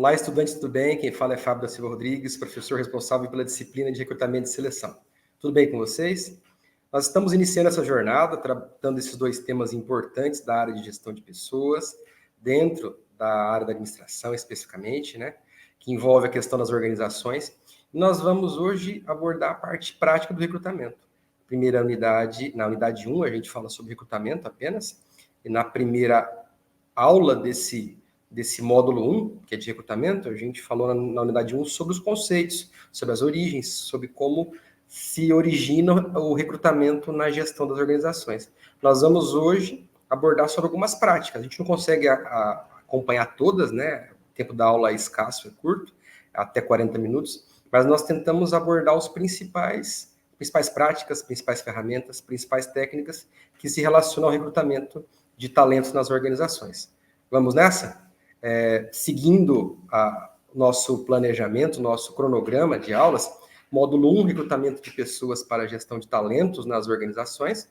Olá, estudantes, tudo bem? Quem fala é Fábio da Silva Rodrigues, professor responsável pela disciplina de recrutamento e seleção. Tudo bem com vocês? Nós estamos iniciando essa jornada, tratando esses dois temas importantes da área de gestão de pessoas, dentro da área da administração especificamente, né? Que envolve a questão das organizações. E nós vamos hoje abordar a parte prática do recrutamento. Primeira unidade, na unidade 1, a gente fala sobre recrutamento apenas, e na primeira aula desse módulo 1, que é de recrutamento, a gente falou na unidade 1 sobre os conceitos, sobre as origens, sobre como se origina o recrutamento na gestão das organizações. Nós vamos hoje abordar sobre algumas práticas. A gente não consegue acompanhar todas, né? O tempo da aula é escasso, é curto, até 40 minutos, mas nós tentamos abordar os principais práticas, principais ferramentas, principais técnicas que se relacionam ao recrutamento de talentos nas organizações. Vamos nessa? Seguindo o nosso planejamento, nosso cronograma de aulas, módulo 1, recrutamento de pessoas para a gestão de talentos nas organizações.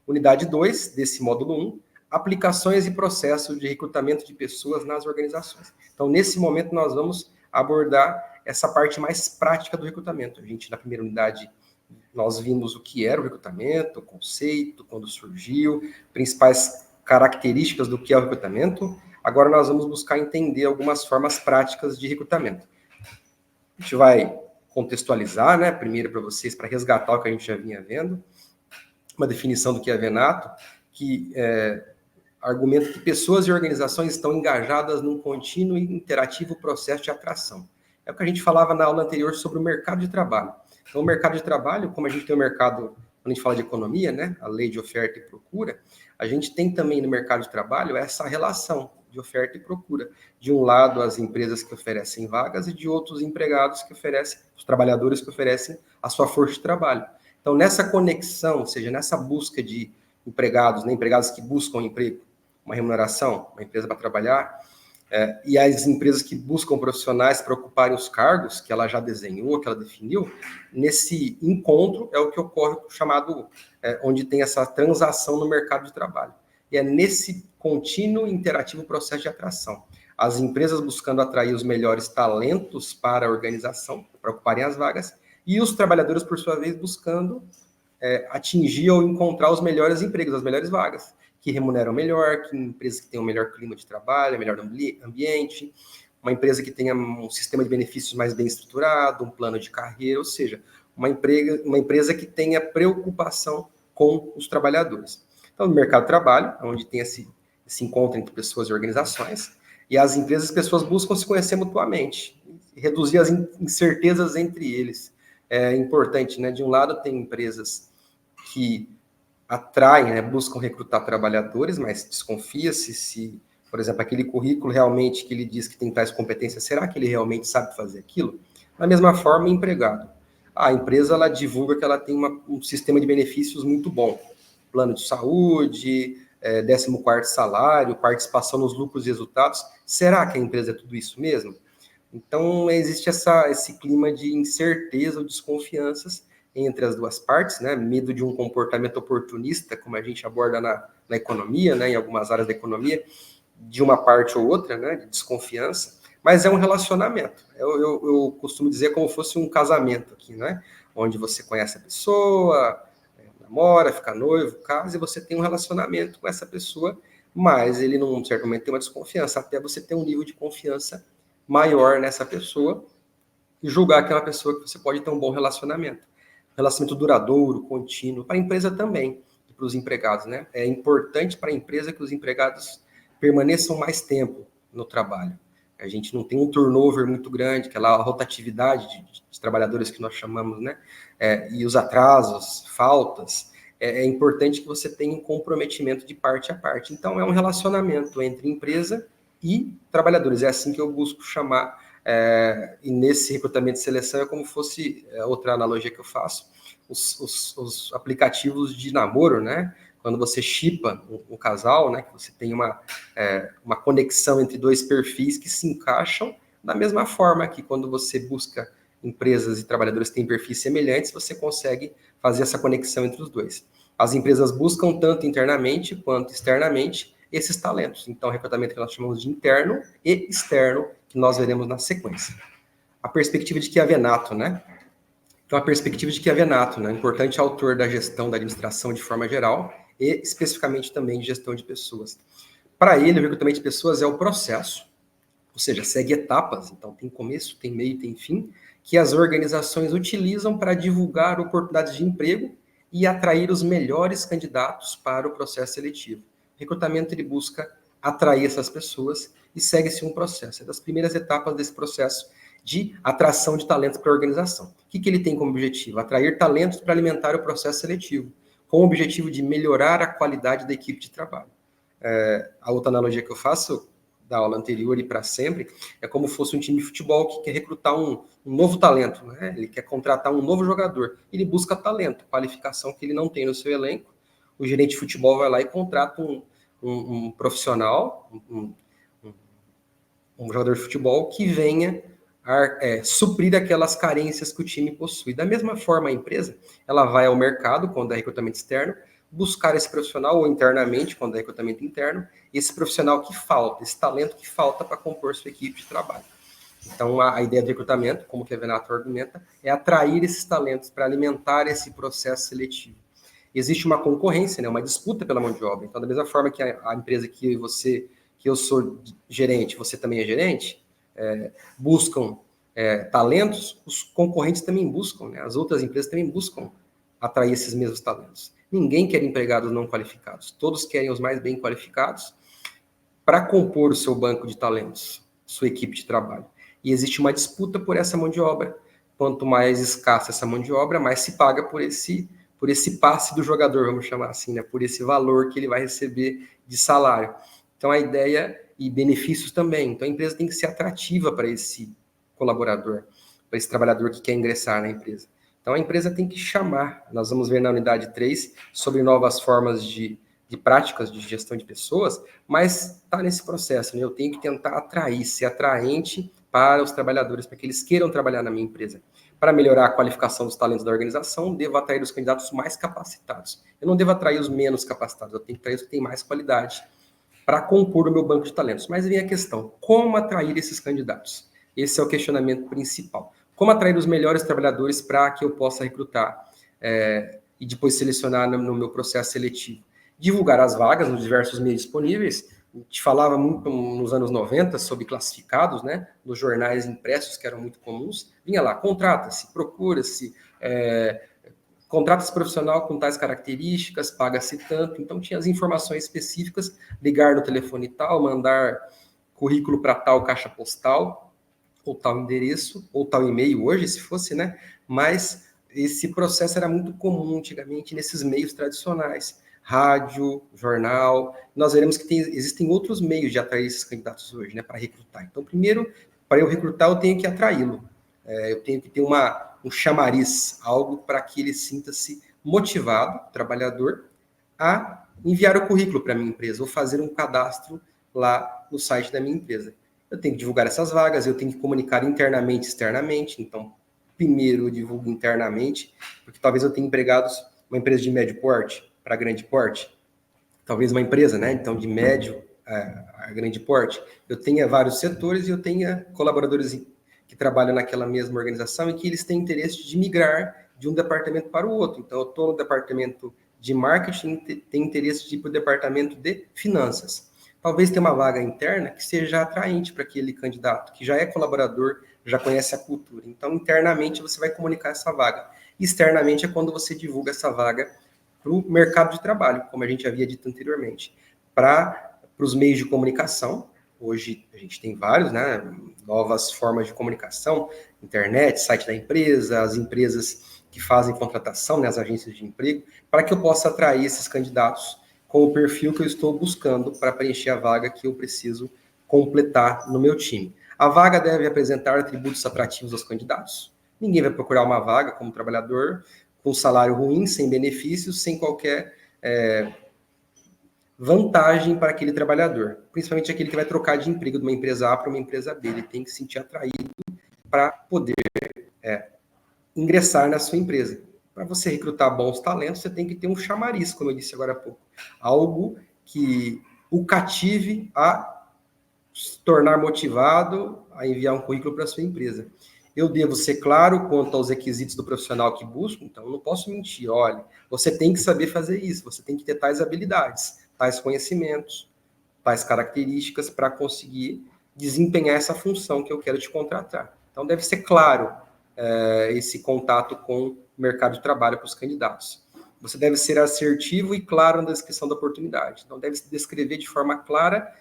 Unidade 2, desse módulo 1, aplicações e processos de recrutamento de pessoas nas organizações. Então, nesse momento, nós vamos abordar essa parte mais prática do recrutamento. A gente, na primeira unidade, nós vimos o que era o recrutamento, o conceito, quando surgiu, principais características do que é o recrutamento. Agora nós vamos buscar entender algumas formas práticas de recrutamento. A gente vai contextualizar, né, primeiro para vocês, para resgatar o que a gente já vinha vendo, uma definição do que é Venato, que argumenta que pessoas e organizações estão engajadas num contínuo e interativo processo de atração. É o que a gente falava na aula anterior sobre o mercado de trabalho. Então, o mercado de trabalho, como a gente tem o mercado, quando a gente fala de economia, né, a lei de oferta e procura, a gente tem também no mercado de trabalho essa relação de oferta e procura. De um lado, as empresas que oferecem vagas e de outros empregados que oferecem, os trabalhadores que oferecem a sua força de trabalho. Então, nessa conexão, ou seja, nessa busca de empregados, né, empregados que buscam emprego, uma remuneração, uma empresa para trabalhar, e as empresas que buscam profissionais para ocuparem os cargos que ela já desenhou, que ela definiu, nesse encontro é o que ocorre chamado, onde tem essa transação no mercado de trabalho. E é nesse contínuo interativo processo de atração. As empresas buscando atrair os melhores talentos para a organização, para ocuparem as vagas, e os trabalhadores, por sua vez, buscando atingir ou encontrar os melhores empregos, as melhores vagas, que remuneram melhor, que empresas que tenham um melhor clima de trabalho, melhor ambiente, uma empresa que tenha um sistema de benefícios mais bem estruturado, um plano de carreira, ou seja, uma empresa que tenha preocupação com os trabalhadores. Então, no mercado de trabalho, onde tem esse encontro entre pessoas e organizações, e as empresas, as pessoas buscam se conhecer mutuamente, reduzir as incertezas entre eles. É importante, né? De um lado, tem empresas que atraem, né, buscam recrutar trabalhadores, mas desconfia-se se, por exemplo, aquele currículo realmente que ele diz que tem tais competências, será que ele realmente sabe fazer aquilo? Da mesma forma, empregado. A empresa, ela divulga que ela tem um sistema de benefícios muito bom. Plano de saúde, 14º salário, participação nos lucros e resultados. Será que a empresa é tudo isso mesmo? Então, existe esse clima de incerteza ou desconfianças entre as duas partes, né? Medo de um comportamento oportunista, como a gente aborda na economia, né? Em algumas áreas da economia, de uma parte ou outra, né? De desconfiança, mas é um relacionamento. Eu costumo dizer como fosse um casamento aqui, né? Onde você conhece a pessoa, namora, fica noivo, casa, e você tem um relacionamento com essa pessoa, mas ele, num certo momento, tem uma desconfiança, até você ter um nível de confiança maior nessa pessoa e julgar aquela pessoa que você pode ter um bom relacionamento. Relacionamento duradouro, contínuo, para a empresa também, e para os empregados, né? É importante para a empresa que os empregados permaneçam mais tempo no trabalho. A gente não tem um turnover muito grande, aquela rotatividade de trabalhadores que nós chamamos, né? E os atrasos, faltas. É importante que você tenha um comprometimento de parte a parte. Então, é um relacionamento entre empresa e trabalhadores. É assim que eu busco chamar. E nesse recrutamento de seleção é como fosse outra analogia que eu faço, os aplicativos de namoro, né? Quando você shippa um casal, né? Que você tem uma conexão entre dois perfis que se encaixam da mesma forma que quando você busca empresas e trabalhadores que têm perfis semelhantes, você consegue fazer essa conexão entre os dois. As empresas buscam tanto internamente quanto externamente, esses talentos. Então, recrutamento que nós chamamos de interno e externo, que nós veremos na sequência. A perspectiva de Chiavenato, né? Então, a perspectiva de Chiavenato, né? Importante autor da gestão da administração de forma geral e especificamente também de gestão de pessoas. Para ele, o recrutamento de pessoas é o processo, ou seja, segue etapas, então tem começo, tem meio, tem fim, que as organizações utilizam para divulgar oportunidades de emprego e atrair os melhores candidatos para o processo seletivo. O recrutamento ele busca atrair essas pessoas e segue-se um processo. É das primeiras etapas desse processo de atração de talentos para a organização. O que ele tem como objetivo? Atrair talentos para alimentar o processo seletivo, com o objetivo de melhorar a qualidade da equipe de trabalho. A outra analogia que eu faço da aula anterior e para sempre, é como fosse um time de futebol que quer recrutar um novo talento, né? Ele quer contratar um novo jogador, ele busca talento, qualificação que ele não tem no seu elenco, o gerente de futebol vai lá e contrata um profissional, um jogador de futebol que venha suprir aquelas carências que o time possui. Da mesma forma, a empresa ela vai ao mercado, quando é recrutamento externo, buscar esse profissional, ou internamente, quando é recrutamento interno, esse profissional que falta, esse talento que falta para compor sua equipe de trabalho. Então, a ideia do recrutamento, como o Chiavenato argumenta, é atrair esses talentos para alimentar esse processo seletivo. Existe uma concorrência, né, uma disputa pela mão de obra. Então, da mesma forma que a empresa que eu sou gerente, você também é gerente, buscam talentos, os concorrentes também buscam, né? As outras empresas também buscam atrair esses mesmos talentos. Ninguém quer empregados não qualificados, todos querem os mais bem qualificados para compor o seu banco de talentos, sua equipe de trabalho. E existe uma disputa por essa mão de obra. Quanto mais escassa essa mão de obra, mais se paga por esse passe do jogador, vamos chamar assim, né? Por esse valor que ele vai receber de salário. Então, a ideia e benefícios também. Então, a empresa tem que ser atrativa para esse colaborador, para esse trabalhador que quer ingressar na empresa. Então, a empresa tem que chamar. Nós vamos ver na unidade 3 sobre novas formas de práticas de gestão de pessoas, mas está nesse processo, né? Eu tenho que tentar atrair, ser atraente para os trabalhadores, para que eles queiram trabalhar na minha empresa. Para melhorar a qualificação dos talentos da organização, devo atrair os candidatos mais capacitados. Eu não devo atrair os menos capacitados, eu tenho que atrair os que têm mais qualidade para compor o meu banco de talentos. Mas vem a questão, como atrair esses candidatos? Esse é o questionamento principal. Como atrair os melhores trabalhadores para que eu possa recrutar e depois selecionar no meu processo seletivo? Divulgar as vagas nos diversos meios disponíveis. A gente falava muito nos anos 90 sobre classificados, né? Nos jornais impressos, que eram muito comuns. Vinha lá, contrata-se, procura-se, contrata-se profissional com tais características, paga-se tanto. Então, tinha as informações específicas, ligar no telefone tal, mandar currículo para tal caixa postal, ou tal endereço, ou tal e-mail hoje, se fosse, né? Mas esse processo era muito comum antigamente nesses meios tradicionais. Rádio, jornal. Nós veremos que existem outros meios de atrair esses candidatos hoje, né? Para recrutar. Então, primeiro, para eu recrutar, eu tenho que atraí-lo. Eu tenho que ter um chamariz, algo para que ele sinta-se motivado, trabalhador, a enviar o currículo para a minha empresa, ou fazer um cadastro lá no site da minha empresa. Eu tenho que divulgar essas vagas, eu tenho que comunicar internamente e externamente. Então, primeiro eu divulgo internamente, porque talvez eu tenha empregados, uma empresa de médio porte para grande porte, talvez uma empresa, né? Então, de médio a grande porte, eu tenha vários setores e eu tenha colaboradores que trabalham naquela mesma organização e que eles têm interesse de migrar de um departamento para o outro. Então, eu estou no departamento de marketing, tem interesse de ir para o departamento de finanças. Talvez tenha uma vaga interna que seja atraente para aquele candidato, que já é colaborador, já conhece a cultura. Então, internamente, você vai comunicar essa vaga. Externamente é quando você divulga essa vaga para o mercado de trabalho, como a gente havia dito anteriormente. Para os meios de comunicação, hoje a gente tem vários, né? Novas formas de comunicação, internet, site da empresa, as empresas que fazem contratação, né? As agências de emprego, para que eu possa atrair esses candidatos com o perfil que eu estou buscando para preencher a vaga que eu preciso completar no meu time. A vaga deve apresentar atributos atrativos aos candidatos. Ninguém vai procurar uma vaga como trabalhador com salário ruim, sem benefícios, sem qualquer vantagem para aquele trabalhador. Principalmente aquele que vai trocar de emprego de uma empresa A para uma empresa B. Ele tem que se sentir atraído para poder ingressar na sua empresa. Para você recrutar bons talentos, você tem que ter um chamariz, como eu disse agora há pouco. Algo que o cative a se tornar motivado a enviar um currículo para a sua empresa. Eu devo ser claro quanto aos requisitos do profissional que busco, então eu não posso mentir. Olha, você tem que saber fazer isso, você tem que ter tais habilidades, tais conhecimentos, tais características para conseguir desempenhar essa função que eu quero te contratar. Então deve ser claro esse contato com o mercado de trabalho para os candidatos. Você deve ser assertivo e claro na descrição da oportunidade. Então deve descrever de forma clara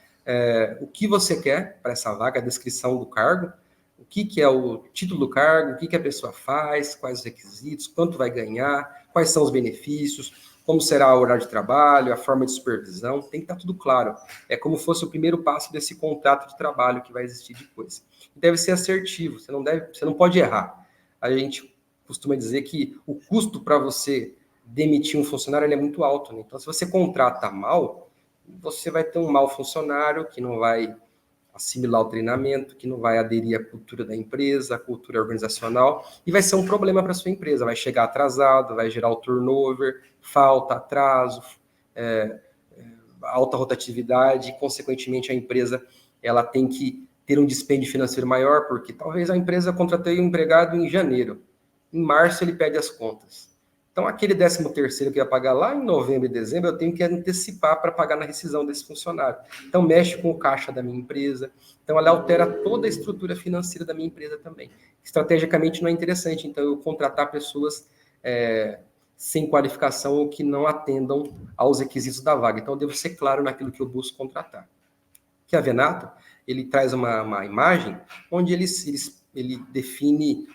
o que você quer para essa vaga, a descrição do cargo, o que é o título do cargo, o que a pessoa faz, quais os requisitos, quanto vai ganhar, quais são os benefícios, como será o horário de trabalho, a forma de supervisão, tem que estar tudo claro. É como fosse o primeiro passo desse contrato de trabalho que vai existir depois. Deve ser assertivo, você não pode errar. A gente costuma dizer que o custo para você demitir um funcionário é muito alto, né? Então, se você contrata mal, você vai ter um mau funcionário que não vai assimilar o treinamento, que não vai aderir à cultura da empresa, à cultura organizacional, e vai ser um problema para a sua empresa. Vai chegar atrasado, vai gerar o turnover, falta, atraso, alta rotatividade, e, consequentemente, a empresa ela tem que ter um dispêndio financeiro maior, porque talvez a empresa contratei um empregado em janeiro. Em março, ele pede as contas. Então, aquele 13º que eu ia pagar lá em novembro e dezembro, eu tenho que antecipar para pagar na rescisão desse funcionário. Então, mexe com o caixa da minha empresa. Então, ela altera toda a estrutura financeira da minha empresa também. Estrategicamente, não é interessante. Então, eu contratar pessoas sem qualificação ou que não atendam aos requisitos da vaga. Então, eu devo ser claro naquilo que eu busco contratar. Que a Venato, ele traz uma imagem onde ele define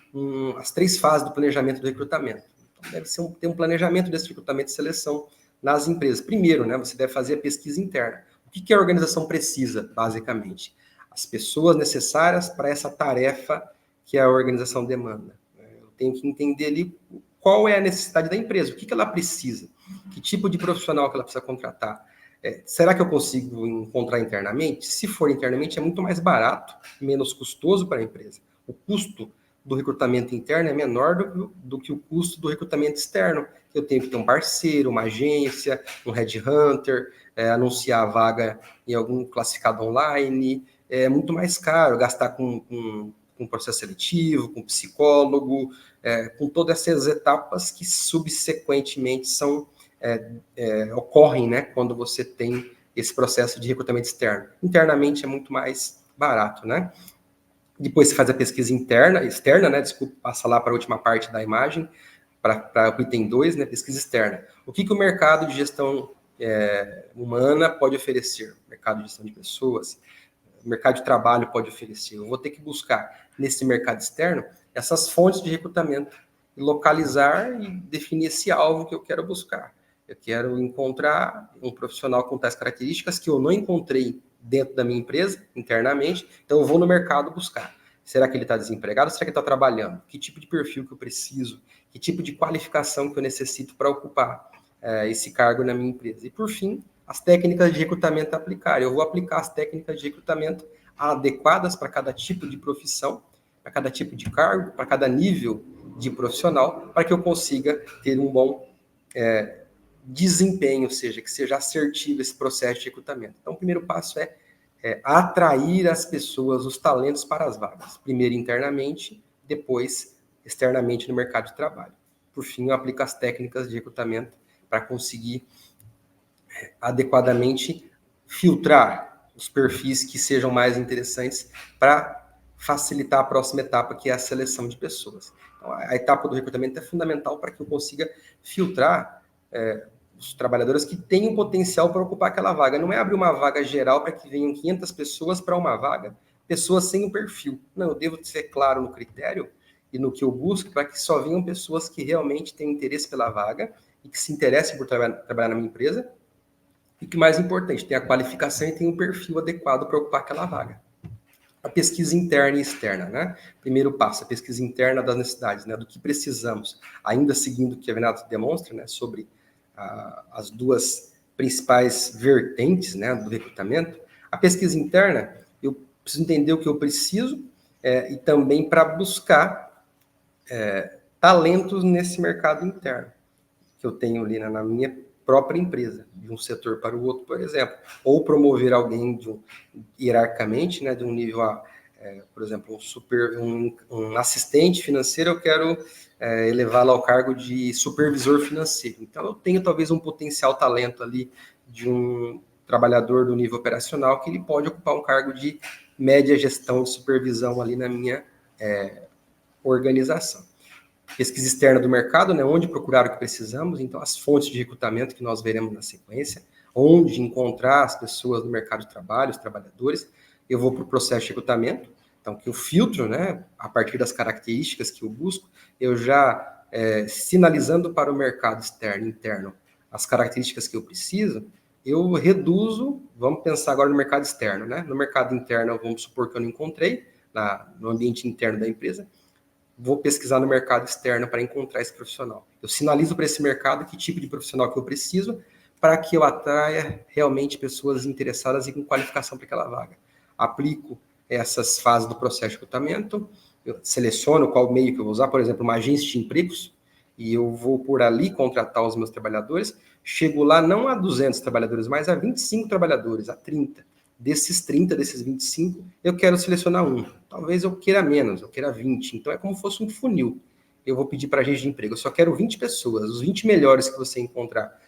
as 3 fases do planejamento do recrutamento. Então, deve ter um planejamento desse recrutamento e seleção nas empresas. Primeiro, né, você deve fazer a pesquisa interna. O que a organização precisa, basicamente? As pessoas necessárias para essa tarefa que a organização demanda. Eu tenho que entender ali qual é a necessidade da empresa, o que ela precisa, que tipo de profissional que ela precisa contratar. Será que eu consigo encontrar internamente? Se for internamente, é muito mais barato, menos custoso para a empresa. O custo do recrutamento interno é menor do que o custo do recrutamento externo. Eu tenho que ter um parceiro, uma agência, um headhunter, anunciar a vaga em algum classificado online. É muito mais caro gastar com processo seletivo, com psicólogo, com todas essas etapas que subsequentemente ocorrem, né, quando você tem esse processo de recrutamento externo. Internamente é muito mais barato, né? Depois você faz a pesquisa externa, né? Desculpa, passa lá para a última parte da imagem, para o item 2, né? Pesquisa externa. O que o mercado de gestão humana pode oferecer? O mercado de gestão de pessoas, o mercado de trabalho pode oferecer. Eu vou ter que buscar nesse mercado externo essas fontes de recrutamento, localizar e definir esse alvo que eu quero buscar. Eu quero encontrar um profissional com tais características que eu não encontrei dentro da minha empresa, internamente, então eu vou no mercado buscar. Será que ele está desempregado? Será que ele está trabalhando? Que tipo de perfil que eu preciso? Que tipo de qualificação que eu necessito para ocupar esse cargo na minha empresa? E, por fim, as técnicas de recrutamento a aplicar. Eu vou aplicar as técnicas de recrutamento adequadas para cada tipo de profissão, para cada tipo de cargo, para cada nível de profissional, para que eu consiga ter um bom desempenho, ou seja, que seja assertivo esse processo de recrutamento. Então, o primeiro passo é atrair as pessoas, os talentos para as vagas. Primeiro internamente, depois externamente no mercado de trabalho. Por fim, eu aplico as técnicas de recrutamento para conseguir adequadamente filtrar os perfis que sejam mais interessantes para facilitar a próxima etapa, que é a seleção de pessoas. Então, a etapa do recrutamento é fundamental para que eu consiga filtrar os trabalhadores que têm o potencial para ocupar aquela vaga. Não é abrir uma vaga geral para que venham 500 pessoas para uma vaga, pessoas sem o perfil. Não, eu devo ser claro no critério e no que eu busco para que só venham pessoas que realmente têm interesse pela vaga e que se interessem por trabalhar na minha empresa. E que mais importante, tem a qualificação e tem o perfil adequado para ocupar aquela vaga. A pesquisa interna e externa, né? Primeiro passo, a pesquisa interna das necessidades, né? Do que precisamos. Ainda seguindo o que a Venato demonstra, né? Sobre as duas principais vertentes, né? Do recrutamento. A pesquisa interna, eu preciso entender o que eu preciso e também para buscar talentos nesse mercado interno que eu tenho ali na minha própria empresa, de um setor para o outro, por exemplo, ou promover alguém hierarquicamente, né, de um nível por exemplo, um assistente financeiro, eu quero elevá-lo ao cargo de supervisor financeiro. Então, eu tenho talvez um potencial talento ali de um trabalhador do nível operacional que ele pode ocupar um cargo de média gestão de supervisão ali na minha organização. Pesquisa externa do mercado, né, onde procurar o que precisamos, então as fontes de recrutamento que nós veremos na sequência, onde encontrar as pessoas no mercado de trabalho, os trabalhadores. Eu vou para o processo de recrutamento, então que eu filtro, né, a partir das características que eu busco, eu já sinalizando para o mercado externo e interno as características que eu preciso, eu reduzo, vamos pensar agora no mercado externo, né? No mercado interno, vamos supor que eu não encontrei, no ambiente interno da empresa, vou pesquisar no mercado externo para encontrar esse profissional. Eu sinalizo para esse mercado que tipo de profissional que eu preciso para que eu atraia realmente pessoas interessadas e com qualificação para aquela vaga. Aplico essas fases do processo de recrutamento, eu seleciono qual meio que eu vou usar, por exemplo, uma agência de empregos, e eu vou por ali contratar os meus trabalhadores, chego lá não a 200 trabalhadores, mas a 25 trabalhadores, a 30. Desses 30, desses 25, eu quero selecionar um. Talvez eu queira menos, eu queira 20. Então, é como se fosse um funil. Eu vou pedir para a agência de emprego, eu só quero 20 pessoas. Os 20 melhores que você encontrar,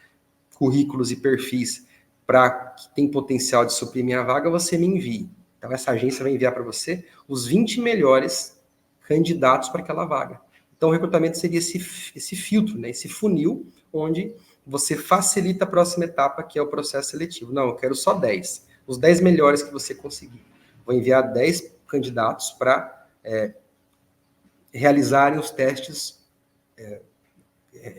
currículos e perfis para que tem potencial de suprir minha vaga, você me envie. Então, essa agência vai enviar para você os 20 melhores candidatos para aquela vaga. Então, o recrutamento seria esse filtro, né? Esse funil, onde você facilita a próxima etapa, que é o processo seletivo. Não, eu quero só 10. Os 10 melhores que você conseguir. Vou enviar 10 candidatos para realizarem os testes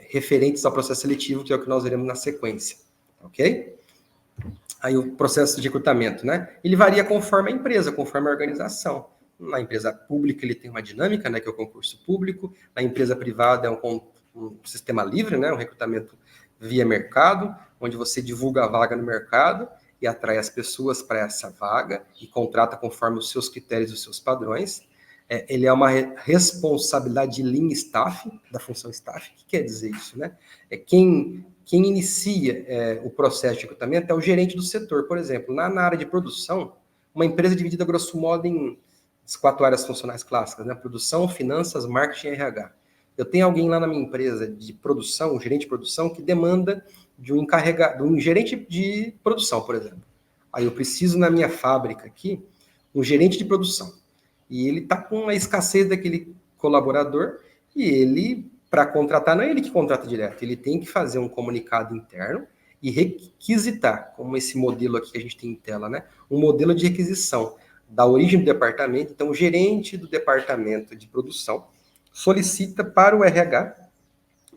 referentes ao processo seletivo, que é o que nós veremos na sequência. Ok? Aí o processo de recrutamento, né? Ele varia conforme a empresa, conforme a organização. Na empresa pública ele tem uma dinâmica, né, que é o concurso público. Na empresa privada é um sistema livre, né, um recrutamento via mercado, onde você divulga a vaga no mercado e atrai as pessoas para essa vaga e contrata conforme os seus critérios e os seus padrões. Ele é uma responsabilidade de lean staff, da função staff. O que quer dizer isso, né? Quem inicia o processo de recrutamento é o gerente do setor. Por exemplo, na área de produção, uma empresa dividida, grosso modo, em as 4 áreas funcionais clássicas, né? Produção, finanças, marketing e RH. Eu tenho alguém lá na minha empresa de produção, um gerente de produção, que demanda de um gerente de produção, por exemplo. Aí eu preciso na minha fábrica aqui, um gerente de produção. E ele está com a escassez daquele colaborador e ele, para contratar, não é ele que contrata direto, ele tem que fazer um comunicado interno e requisitar, como esse modelo aqui que a gente tem em tela, né? Um modelo de requisição da origem do departamento. Então, o gerente do departamento de produção solicita para o RH,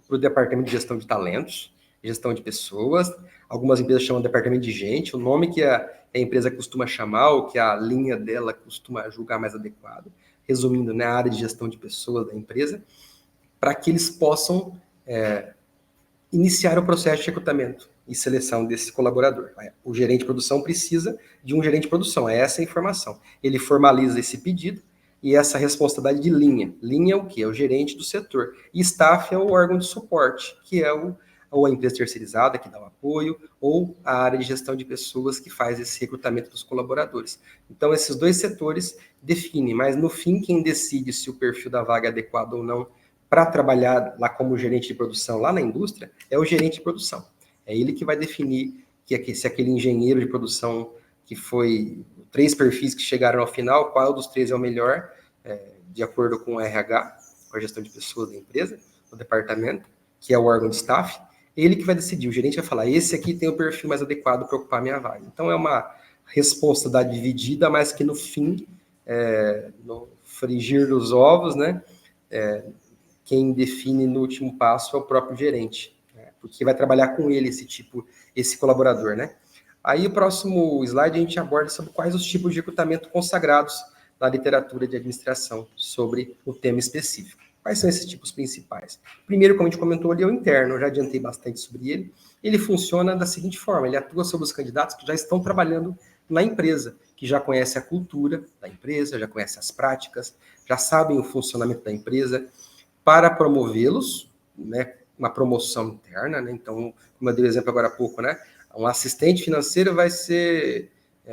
para o departamento de gestão de talentos, gestão de pessoas, algumas empresas chamam de departamento de gente, o nome que a empresa costuma chamar, ou que a linha dela costuma julgar mais adequado, resumindo, né, a área de gestão de pessoas da empresa, para que eles possam iniciar o processo de recrutamento e seleção desse colaborador. O gerente de produção precisa de um gerente de produção, é essa a informação. Ele formaliza esse pedido e essa responsabilidade de linha. Linha é o quê? É o gerente do setor. E staff é o órgão de suporte, que é ou a empresa terceirizada que dá o apoio, ou a área de gestão de pessoas que faz esse recrutamento dos colaboradores. Então, esses dois setores definem, mas no fim, quem decide se o perfil da vaga é adequado ou não para trabalhar lá como gerente de produção lá na indústria é o gerente de produção. É ele que vai definir se aquele engenheiro de produção que foi 3 perfis que chegaram ao final, qual dos 3 é o melhor, de acordo com o RH, com a gestão de pessoas da empresa, o departamento, que é o órgão de staff, ele que vai decidir. O gerente vai falar, esse aqui tem o perfil mais adequado para ocupar a minha vaga. Então, é uma responsabilidade dividida, mas que no fim, no frigir dos ovos, né, quem define no último passo é o próprio gerente, né, porque vai trabalhar com ele esse colaborador, né? Aí o próximo slide a gente aborda sobre quais os tipos de recrutamento consagrados na literatura de administração sobre o tema específico. Quais são esses tipos principais? Primeiro, como a gente comentou ali, é o interno, eu já adiantei bastante sobre ele. Ele funciona da seguinte forma, ele atua sobre os candidatos que já estão trabalhando na empresa, que já conhecem a cultura da empresa, já conhecem as práticas, já sabem o funcionamento da empresa, para promovê-los, né, uma promoção interna, né? Então, como eu dei o exemplo agora há pouco, né? Um assistente financeiro vai ser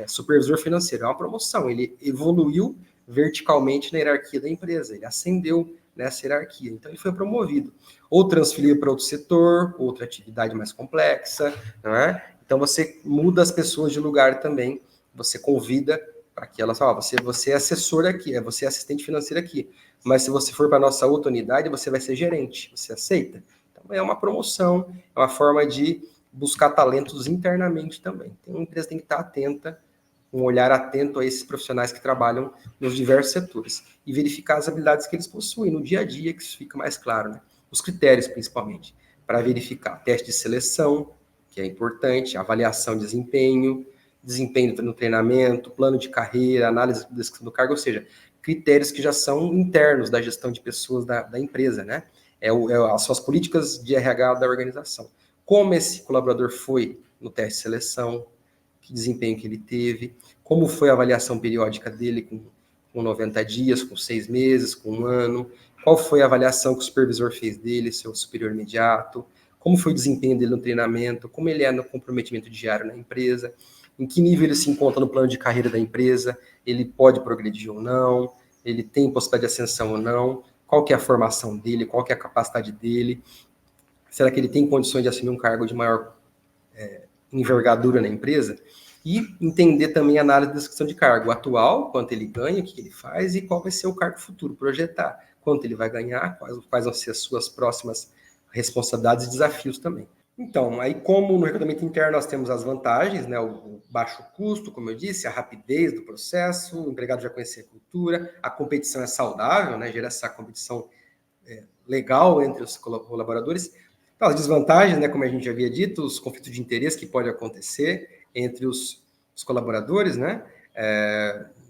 supervisor financeiro, é uma promoção, ele evoluiu verticalmente na hierarquia da empresa, ele ascendeu nessa hierarquia, então ele foi promovido, ou transferido para outro setor, outra atividade mais complexa, não é? Então você muda as pessoas de lugar também, você convida para que elas falam, você é assessor aqui, você é assistente financeiro aqui, mas se você for para a nossa outra unidade, você vai ser gerente, você aceita? Então é uma promoção, é uma forma de buscar talentos internamente também. Então a empresa tem que estar atenta, um olhar atento a esses profissionais que trabalham nos diversos setores e verificar as habilidades que eles possuem no dia a dia, que isso fica mais claro, né? Os critérios, principalmente, para verificar teste de seleção, que é importante, avaliação de desempenho no treinamento, plano de carreira, análise da descrição do cargo, ou seja, critérios que já são internos da gestão de pessoas da empresa, né? São as políticas de RH da organização. Como esse colaborador foi no teste de seleção, que desempenho que ele teve, como foi a avaliação periódica dele com 90 dias, com 6 meses, com 1 ano, qual foi a avaliação que o supervisor fez dele, seu superior imediato, como foi o desempenho dele no treinamento, como ele é no comprometimento diário na empresa, em que nível ele se encontra no plano de carreira da empresa, ele pode progredir ou não, ele tem possibilidade de ascensão ou não, qual que é a formação dele, qual que é a capacidade dele, será que ele tem condições de assumir um cargo de maior envergadura na empresa, e entender também a análise da descrição de cargo atual, quanto ele ganha, o que ele faz e qual vai ser o cargo futuro, projetar quanto ele vai ganhar, quais vão ser as suas próximas responsabilidades e desafios também. Então, aí como no recrutamento interno nós temos as vantagens, né, o baixo custo, como eu disse, a rapidez do processo, o empregado já conhecer a cultura, a competição é saudável, né, gera essa competição legal entre os colaboradores. Então, as desvantagens, né, como a gente já havia dito, os conflitos de interesse que pode acontecer entre os colaboradores, né?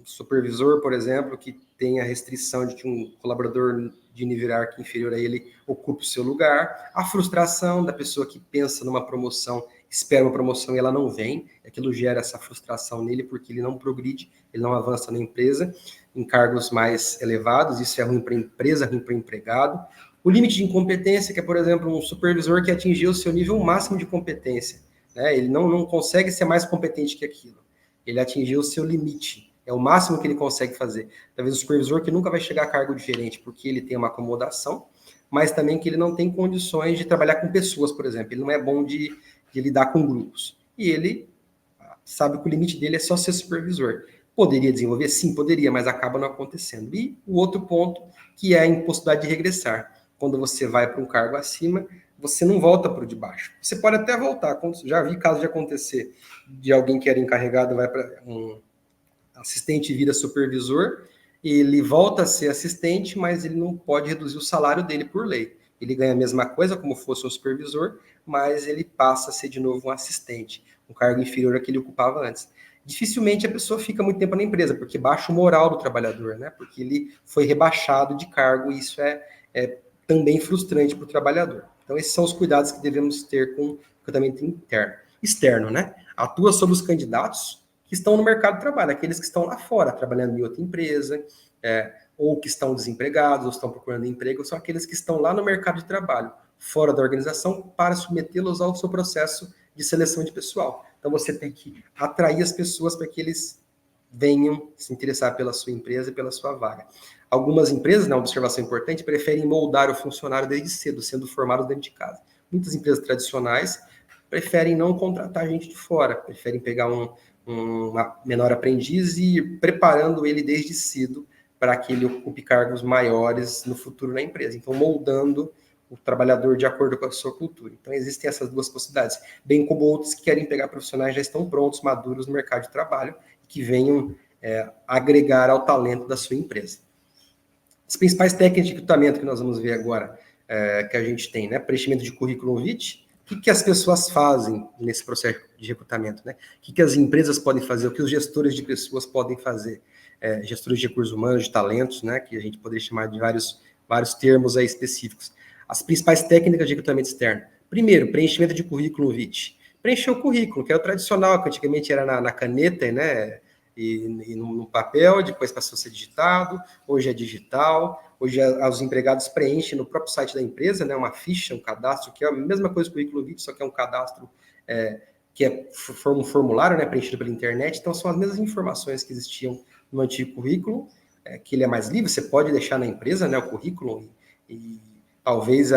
Supervisor, por exemplo, que tem a restrição de que um colaborador de nível hierárquico inferior a ele ocupe o seu lugar, a frustração da pessoa que pensa numa promoção, espera uma promoção e ela não vem, aquilo gera essa frustração nele porque ele não progride, ele não avança na empresa em cargos mais elevados, isso é ruim para a empresa, ruim para o empregado. O limite de incompetência, que é, por exemplo, um supervisor que atingiu o seu nível máximo de competência, né? Ele não consegue ser mais competente que aquilo, ele atingiu o seu limite, é o máximo que ele consegue fazer. Talvez o supervisor que nunca vai chegar a cargo de gerente, porque ele tem uma acomodação, mas também que ele não tem condições de trabalhar com pessoas, por exemplo, ele não é bom de lidar com grupos, e ele sabe que o limite dele é só ser supervisor. Poderia desenvolver? Sim, poderia, mas acaba não acontecendo. E o outro ponto, que é a impossibilidade de regressar. Quando você vai para um cargo acima, você não volta para o de baixo. Você pode até voltar. Já vi casos de acontecer de alguém que era encarregado, vai para um assistente e vira supervisor, ele volta a ser assistente, mas ele não pode reduzir o salário dele por lei. Ele ganha a mesma coisa, como fosse um supervisor, mas ele passa a ser de novo um assistente, um cargo inferior ao que ele ocupava antes. Dificilmente a pessoa fica muito tempo na empresa, porque baixa o moral do trabalhador, né? Porque ele foi rebaixado de cargo, e isso é também frustrante para o trabalhador. Então, esses são os cuidados que devemos ter com o recrutamento interno. Externo, né? Atua sobre os candidatos que estão no mercado de trabalho, aqueles que estão lá fora, trabalhando em outra empresa, ou que estão desempregados, ou estão procurando emprego, são aqueles que estão lá no mercado de trabalho, fora da organização, para submetê-los ao seu processo de seleção de pessoal. Então, você tem que atrair as pessoas para que eles venham se interessar pela sua empresa e pela sua vaga. Algumas empresas, uma observação importante, preferem moldar o funcionário desde cedo, sendo formado dentro de casa. Muitas empresas tradicionais preferem não contratar gente de fora, preferem pegar um menor aprendiz e ir preparando ele desde cedo para que ele ocupe cargos maiores no futuro na empresa. Então, moldando o trabalhador de acordo com a sua cultura. Então, existem essas duas possibilidades, bem como outros que querem pegar profissionais que já estão prontos, maduros no mercado de trabalho, que venham agregar ao talento da sua empresa. As principais técnicas de recrutamento que nós vamos ver agora, que a gente tem, né? Preenchimento de currículo vitae. O que as pessoas fazem nesse processo de recrutamento, né? O que as empresas podem fazer, o que os gestores de pessoas podem fazer, gestores de recursos humanos, de talentos, né? Que a gente poderia chamar de vários termos aí específicos. As principais técnicas de recrutamento externo. Primeiro, preenchimento de currículo vitae. Preencher o currículo, que é o tradicional, que antigamente era na caneta, né? E no papel, depois passou a ser digitado, hoje é digital, Hoje, os empregados preenchem no próprio site da empresa, né, uma ficha, um cadastro, que é a mesma coisa que o currículo vitae, só que é um cadastro que é um formulário, né, preenchido pela internet. Então, são as mesmas informações que existiam no antigo currículo, que ele é mais livre, você pode deixar na empresa, né, o currículo, e talvez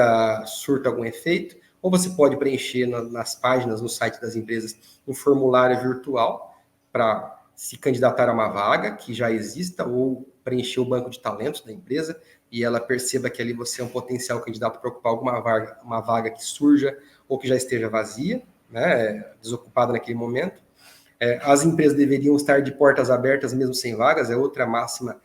surta algum efeito, ou você pode preencher nas páginas, no site das empresas, um formulário virtual para se candidatar a uma vaga que já exista, ou preencher o banco de talentos da empresa, e ela perceba que ali você é um potencial candidato para ocupar uma vaga que surja, ou que já esteja vazia, né, desocupada naquele momento. As empresas deveriam estar de portas abertas mesmo sem vagas, é outra máxima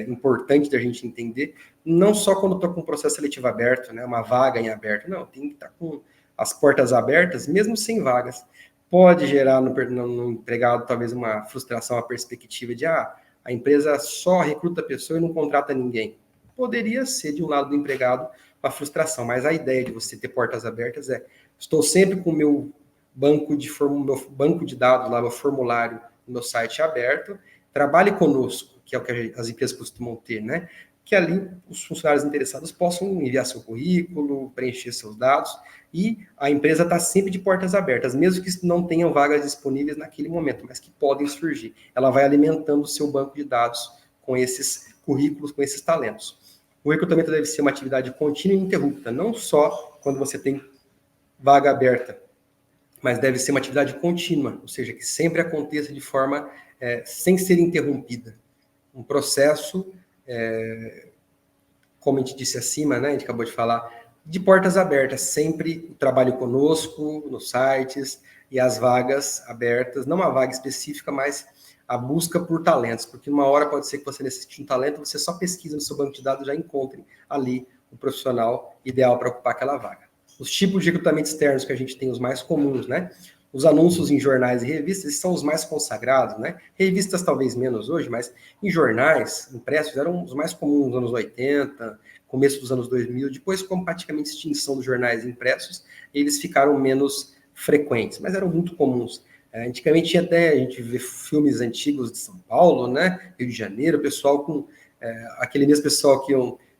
importante da gente entender, não só quando estou com um processo seletivo aberto, né, uma vaga em aberto, não, tem que estar com as portas abertas mesmo sem vagas. Pode gerar no empregado talvez uma frustração, uma perspectiva de a empresa só recruta a pessoa e não contrata ninguém. Poderia ser, de um lado do empregado, uma frustração, mas a ideia de você ter portas abertas estou sempre com o meu banco de dados, lá, meu formulário no meu site aberto, trabalhe conosco, que é o que as empresas costumam ter, né? Que ali os funcionários interessados possam enviar seu currículo, preencher seus dados, e a empresa está sempre de portas abertas, mesmo que não tenham vagas disponíveis naquele momento, mas que podem surgir. Ela vai alimentando o seu banco de dados com esses currículos, com esses talentos. O recrutamento deve ser uma atividade contínua e ininterrupta, não só quando você tem vaga aberta, mas deve ser uma atividade contínua, ou seja, que sempre aconteça de forma sem ser interrompida. Um processo, como a gente disse acima, né, a gente acabou de falar, de portas abertas, sempre o trabalho conosco, nos sites, e as vagas abertas, não uma vaga específica, mas a busca por talentos, porque uma hora pode ser que você necessite de um talento, você só pesquisa no seu banco de dados e já encontre ali o profissional ideal para ocupar aquela vaga. Os tipos de recrutamento externos que a gente tem, os mais comuns, né? Os anúncios em jornais e revistas são os mais consagrados, né? Revistas talvez menos hoje, mas em jornais impressos eram os mais comuns nos anos 80, começo dos anos 2000. Depois, com praticamente extinção dos jornais impressos, eles ficaram menos frequentes, mas eram muito comuns. Antigamente a gente vê filmes antigos de São Paulo, né? Rio de Janeiro, pessoal com aquele mesmo pessoal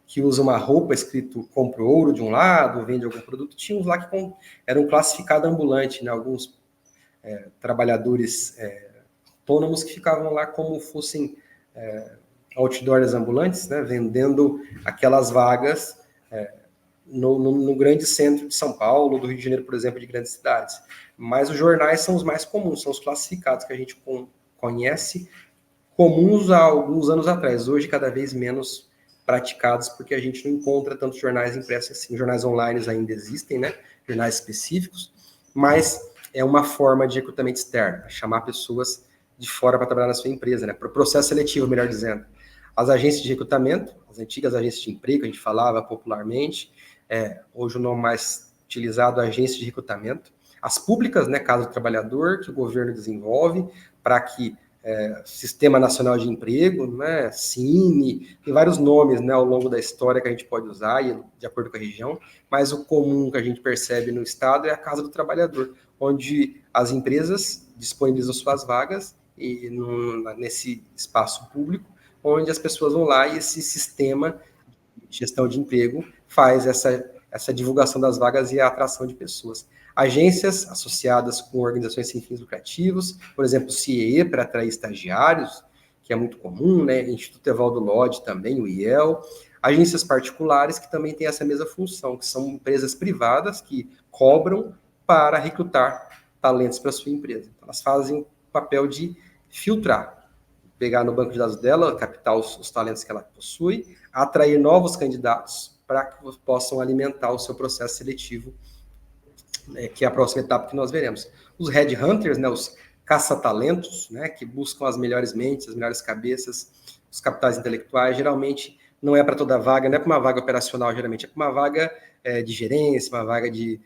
que usa uma roupa escrito compra ouro de um lado, vende algum produto, tinha uns lá que eram classificados ambulante, né? Alguns trabalhadores autônomos que ficavam lá como fossem outdoors ambulantes, né? Vendendo aquelas vagas no grande centro de São Paulo, do Rio de Janeiro, por exemplo, de grandes cidades. Mas os jornais são os mais comuns, são os classificados que a gente conhece, comuns há alguns anos atrás, hoje cada vez menos praticados, porque a gente não encontra tantos jornais impressos assim. Jornais online ainda existem, né? Jornais específicos, mas é uma forma de recrutamento externo, chamar pessoas de fora para trabalhar na sua empresa, né? Para o processo seletivo, melhor dizendo. As agências de recrutamento, as antigas agências de emprego, que a gente falava popularmente, hoje o nome mais utilizado é agência de recrutamento. As públicas, né, Casa do Trabalhador, que o governo desenvolve para que Sistema Nacional de Emprego, né, Cine, tem vários nomes, né, ao longo da história que a gente pode usar, de acordo com a região, mas o comum que a gente percebe no Estado é a Casa do Trabalhador, onde as empresas disponibilizam suas vagas nesse espaço público, onde as pessoas vão lá e esse sistema de gestão de emprego faz essa divulgação das vagas e a atração de pessoas. Agências associadas com organizações sem fins lucrativos, por exemplo, o CIE para atrair estagiários, que é muito comum, né? Instituto Evaldo Lodge também, o IEL. Agências particulares que também têm essa mesma função, que são empresas privadas que cobram para recrutar talentos para sua empresa. Então, elas fazem o papel de filtrar, pegar no banco de dados dela, captar os talentos que ela possui, atrair novos candidatos para que possam alimentar o seu processo seletivo, que é a próxima etapa que nós veremos. Os headhunters, né, os caça-talentos, né, que buscam as melhores mentes, as melhores cabeças, os capitais intelectuais, geralmente não é para toda vaga, não é para uma vaga operacional, geralmente é para uma vaga de gerência, uma vaga de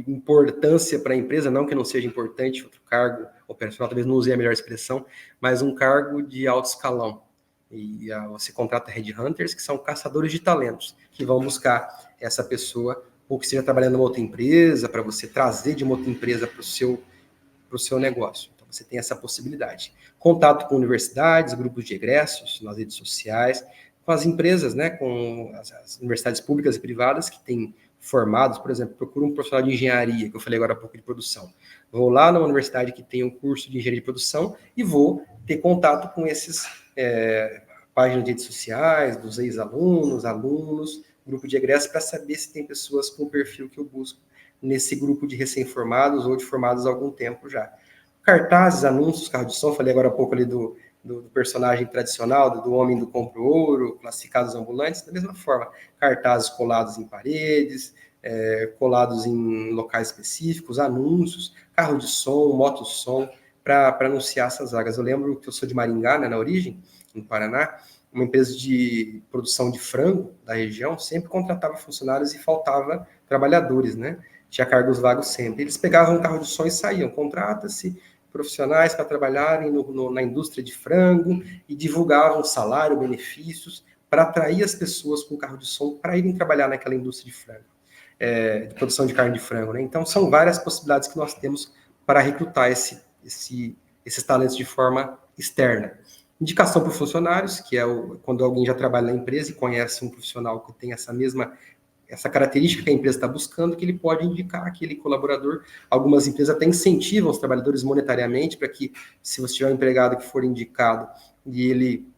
importância para a empresa, não que não seja importante, outro cargo operacional, talvez não use a melhor expressão, mas um cargo de alto escalão. E você contrata headhunters, que são caçadores de talentos, que vão buscar essa pessoa, ou que esteja trabalhando em outra empresa, para você trazer de uma outra empresa para o seu negócio. Então, Você tem essa possibilidade. Contato com universidades, grupos de egressos, nas redes sociais, com as empresas, né, com as universidades públicas e privadas que têm formados, por exemplo, procuro um profissional de engenharia, que eu falei agora há pouco de produção. Vou lá na universidade que tem um curso de engenharia de produção e vou ter contato com esses páginas de redes sociais, dos ex-alunos, alunos, grupo de egresso, para saber se tem pessoas com o perfil que eu busco nesse grupo de recém-formados ou de formados há algum tempo já. Cartazes, anúncios, carro de som, falei agora há pouco ali do personagem tradicional, do homem do compro ouro, classificados ambulantes, da mesma forma. Cartazes colados em paredes, colados em locais específicos, anúncios, carro de som, motossom, para anunciar essas vagas. Eu lembro que eu sou de Maringá, né, na origem, no Paraná, uma empresa de produção de frango da região sempre contratava funcionários e faltava trabalhadores, né? Tinha cargos vagos sempre. Eles pegavam um carro de som e saíam. Contrata-se profissionais para trabalharem na indústria de frango e divulgavam salário, benefícios, para atrair as pessoas com carro de som para irem trabalhar naquela indústria de frango, de produção de carne de frango, né? Então, são várias possibilidades que nós temos para recrutar esses talentos de forma externa. Indicação por funcionários, que é quando alguém já trabalha na empresa e conhece um profissional que tem essa característica que a empresa está buscando, que ele pode indicar aquele colaborador. Algumas empresas até incentivam os trabalhadores monetariamente para que, se você tiver um empregado que for indicado e ele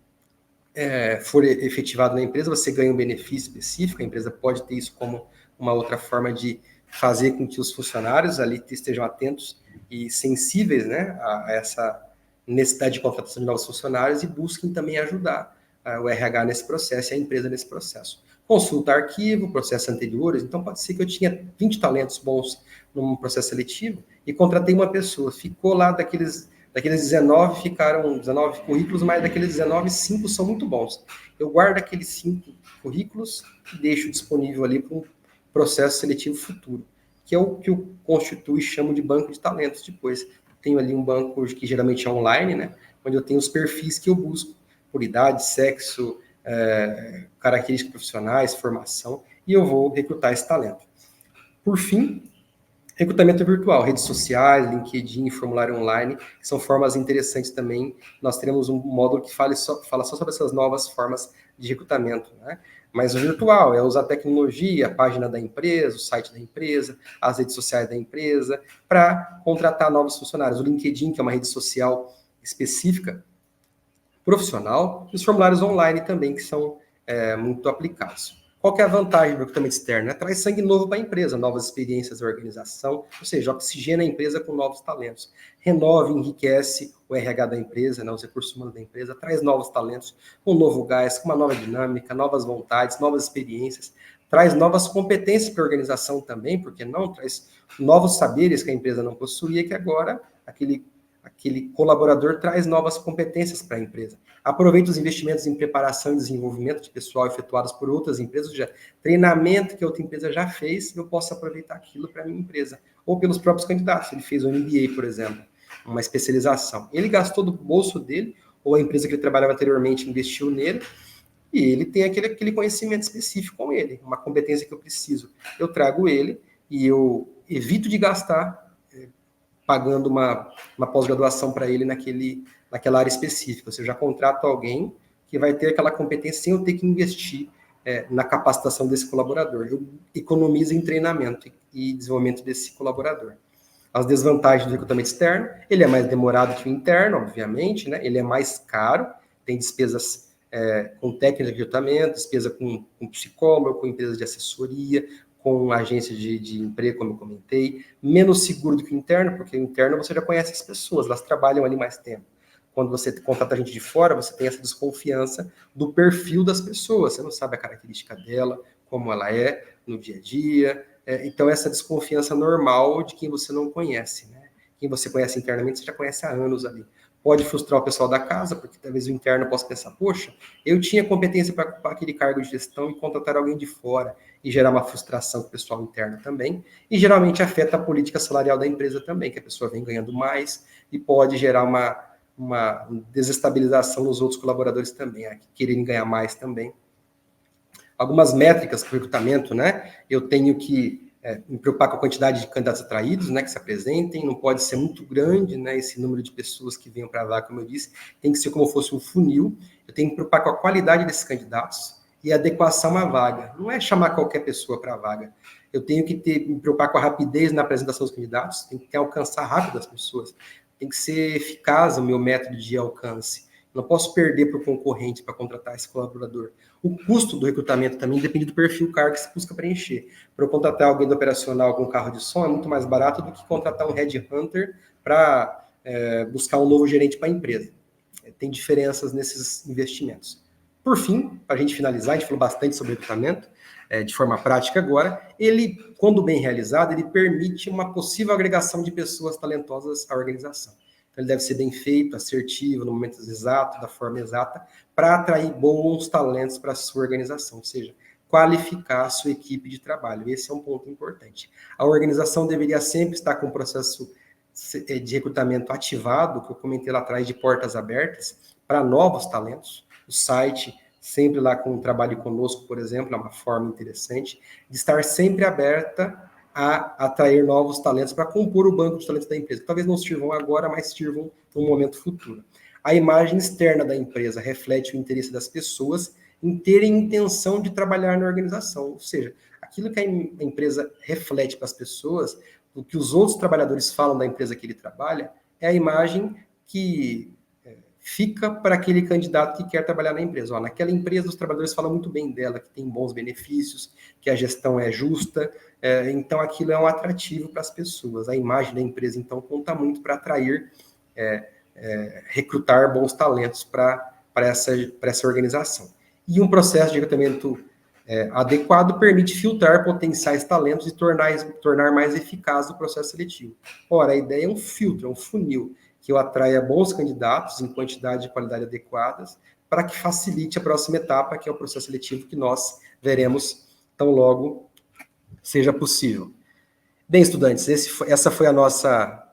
for efetivado na empresa, você ganha um benefício específico. A empresa pode ter isso como uma outra forma de fazer com que os funcionários ali estejam atentos e sensíveis, né, a essa necessidade de contratação de novos funcionários e busquem também ajudar o RH nesse processo e a empresa nesse processo. Consulta arquivo, processos anteriores. Então, pode ser que eu tinha 20 talentos bons num processo seletivo e contratei uma pessoa. Ficou lá daqueles 19, ficaram 19 currículos, mas daqueles 19, 5 são muito bons. Eu guardo aqueles 5 currículos e deixo disponível ali para um processo seletivo futuro, que é o que eu constituo e chamo de banco de talentos depois. Tenho ali um banco que geralmente é online, né, onde eu tenho os perfis que eu busco, por idade, sexo, características profissionais, formação, e eu vou recrutar esse talento. Por fim, recrutamento virtual, redes sociais, LinkedIn, formulário online, que são formas interessantes também. Nós teremos um módulo que fala só sobre essas novas formas de recrutamento, né? Mas o virtual é usar tecnologia, a página da empresa, o site da empresa, as redes sociais da empresa, para contratar novos funcionários. O LinkedIn, que é uma rede social específica, profissional, e os formulários online também, que são muito aplicados. Qual que é a vantagem do recrutamento externo? Traz sangue novo para a empresa, novas experiências da organização, ou seja, oxigena a empresa com novos talentos. Renova e enriquece o RH da empresa, né, os recursos humanos da empresa, traz novos talentos, com um novo gás, com uma nova dinâmica, novas vontades, novas experiências, traz novas competências para a organização também, porque não traz novos saberes que a empresa não possuía, que agora aquele colaborador traz novas competências para a empresa. Aproveita os investimentos em preparação e desenvolvimento de pessoal efetuados por outras empresas, ou seja, treinamento que a outra empresa já fez, eu posso aproveitar aquilo para a minha empresa. Ou pelos próprios candidatos. Ele fez um MBA, por exemplo, uma especialização. Ele gastou do bolso dele, ou a empresa que ele trabalhava anteriormente investiu nele, e ele tem aquele conhecimento específico com ele, uma competência que eu preciso. Eu trago ele e eu evito de gastar pagando uma pós-graduação para ele naquela área específica. Ou seja, eu já contrato alguém que vai ter aquela competência sem eu ter que investir na capacitação desse colaborador. Eu economizo em treinamento e desenvolvimento desse colaborador. As desvantagens do recrutamento externo: ele é mais demorado que o interno, obviamente, né? Ele é mais caro, tem despesas com técnica de recrutamento, despesa com psicólogo, com empresas de assessoria, com agência de emprego, como eu comentei, menos seguro do que o interno, porque o interno você já conhece as pessoas, elas trabalham ali mais tempo. Quando você contrata gente de fora, você tem essa desconfiança do perfil das pessoas, você não sabe a característica dela, como ela é no dia a dia, então essa desconfiança normal de quem você não conhece, né? Quem você conhece internamente, você já conhece há anos ali. Pode frustrar o pessoal da casa, porque talvez o interno possa pensar, poxa, eu tinha competência para ocupar aquele cargo de gestão e contratar alguém de fora, e gerar uma frustração com o pessoal interno também, e geralmente afeta a política salarial da empresa também, que a pessoa vem ganhando mais e pode gerar uma desestabilização nos outros colaboradores também, que querem ganhar mais também. Algumas métricas para o recrutamento, né? Eu tenho que me preocupar com a quantidade de candidatos atraídos, né, que se apresentem, não pode ser muito grande, né, esse número de pessoas que venham para a vaga, como eu disse, tem que ser como fosse um funil. Eu tenho que me preocupar com a qualidade desses candidatos e a adequação à vaga. Não é chamar qualquer pessoa para a vaga. Eu tenho que me preocupar com a rapidez na apresentação dos candidatos, tem que alcançar rápido as pessoas, tem que ser eficaz o meu método de alcance. Não posso perder para o concorrente para contratar esse colaborador. O custo do recrutamento também depende do perfil cargo que se busca preencher. Para eu contratar alguém do operacional com carro de som é muito mais barato do que contratar um headhunter para buscar um novo gerente para a empresa. Tem diferenças nesses investimentos. Por fim, para a gente finalizar, a gente falou bastante sobre recrutamento, de forma prática agora, ele, quando bem realizado, ele permite uma possível agregação de pessoas talentosas à organização. Então, ele deve ser bem feito, assertivo, no momento exato, da forma exata, para atrair bons talentos para a sua organização, ou seja, qualificar a sua equipe de trabalho. Esse é um ponto importante. A organização deveria sempre estar com o processo de recrutamento ativado, que eu comentei lá atrás, de portas abertas, para novos talentos. O site, sempre lá com o Trabalho Conosco, por exemplo, é uma forma interessante de estar sempre aberta a atrair novos talentos para compor o banco de talentos da empresa, que talvez não sirvam agora, mas sirvam no momento futuro. A imagem externa da empresa reflete o interesse das pessoas em terem intenção de trabalhar na organização, ou seja, aquilo que a empresa reflete para as pessoas, o que os outros trabalhadores falam da empresa que ele trabalha, é a imagem que fica para aquele candidato que quer trabalhar na empresa. Ó, naquela empresa, os trabalhadores falam muito bem dela, que tem bons benefícios, que a gestão é justa, então aquilo é um atrativo para as pessoas. A imagem da empresa, então, conta muito para atrair, recrutar bons talentos para essa organização. E um processo de recrutamento adequado permite filtrar potenciais talentos e tornar mais eficaz o processo seletivo. Ora, a ideia é um filtro, é um funil, que eu atraia bons candidatos em quantidade e qualidade adequadas, para que facilite a próxima etapa, que é o processo seletivo, que nós veremos tão logo seja possível. Bem, estudantes, essa foi a nossa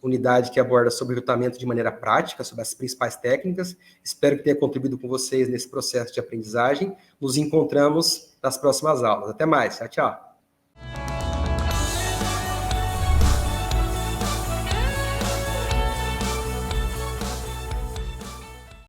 unidade que aborda sobre recrutamento de maneira prática, sobre as principais técnicas. Espero que tenha contribuído com vocês nesse processo de aprendizagem. Nos encontramos nas próximas aulas. Até mais. Tchau, tchau.